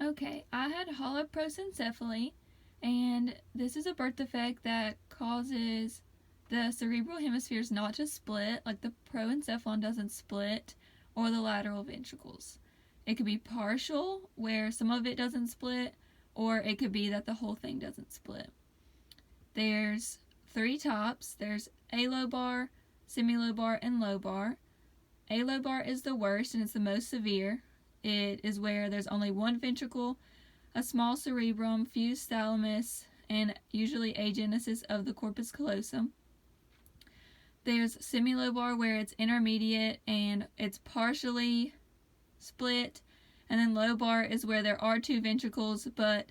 Okay, I had holoprosencephaly, and this is a birth defect that causes the cerebral hemispheres not to split, like the proencephalon doesn't split, or the lateral ventricles. It could be partial, where some of it doesn't split, or it could be that the whole thing doesn't split. There's 3 types. There's alobar, semilobar, and lobar. Alobar is the worst and it's the most severe. It is where there's only one ventricle, a small cerebrum, fused thalamus, and usually agenesis of the corpus callosum. There's semilobar, where it's intermediate and it's partially split. And then lobar is where there are 2 ventricles, but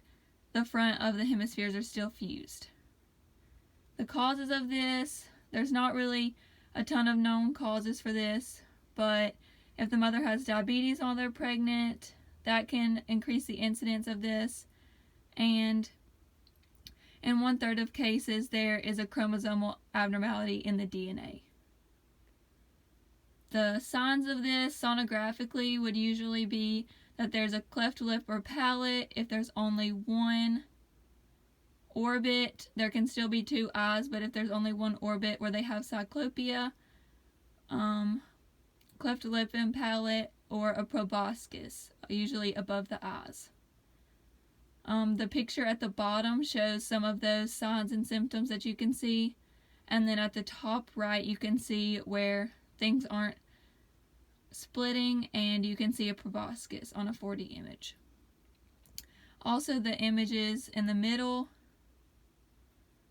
the front of the hemispheres are still fused. The causes of this, there's not really a ton of known causes for this, but if the mother has diabetes while they're pregnant, that can increase the incidence of this. And in 1/3 of cases, there is a chromosomal abnormality in the DNA. The signs of this sonographically would usually be that there's a cleft lip or palate. If there's only one orbit, there can still be 2 eyes, but if there's only one orbit where they have cyclopia, cleft lip and palate, or a proboscis, usually above the eyes. The picture at the bottom shows some of those signs and symptoms that you can see, and then at the top right you can see where things aren't splitting, and you can see a proboscis on a 4D image. Also, the images in the middle,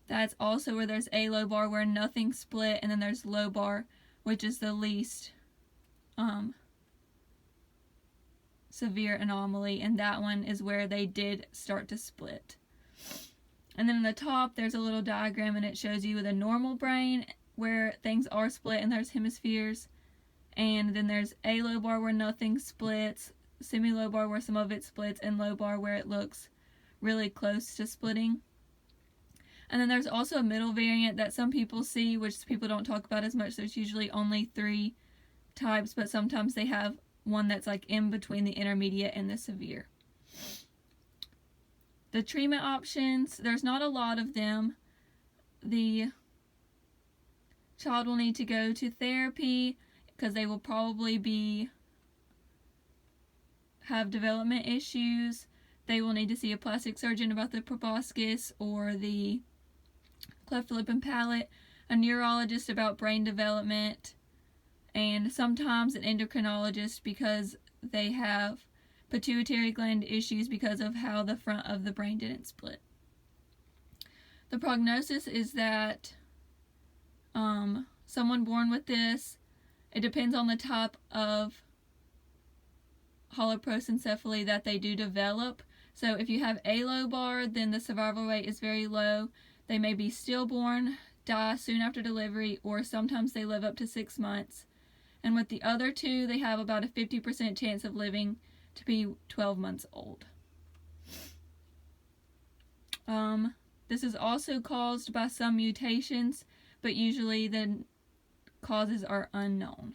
that's also where there's alobar, where nothing split, and then there's lobar, which is the least severe anomaly, and that one is where they did start to split. And then in the top there's a little diagram, and it shows you with a normal brain where things are split and there's hemispheres, and then there's alobar where nothing splits, semilobar where some of it splits, and lobar where it looks really close to splitting. And then there's also a middle variant that some people see, which people don't talk about as much. There's usually only 3 types, but sometimes they have one that's like in between the intermediate and the severe. The treatment options, there's not a lot of them. The child will need to go to therapy because they will probably have development issues. They will need to see a plastic surgeon about the proboscis or the cleft lip and palate, a neurologist about brain development, and sometimes an endocrinologist because they have pituitary gland issues because of how the front of the brain didn't split. The prognosis is that someone born with this, it depends on the type of holoprosencephaly that they do develop. So if you have alobar, then the survival rate is very low. They may be stillborn, die soon after delivery, or sometimes they live up to 6 months. And with the other 2, they have about a 50% chance of living to be 12 months old. This is also caused by some mutations, but usually the causes are unknown.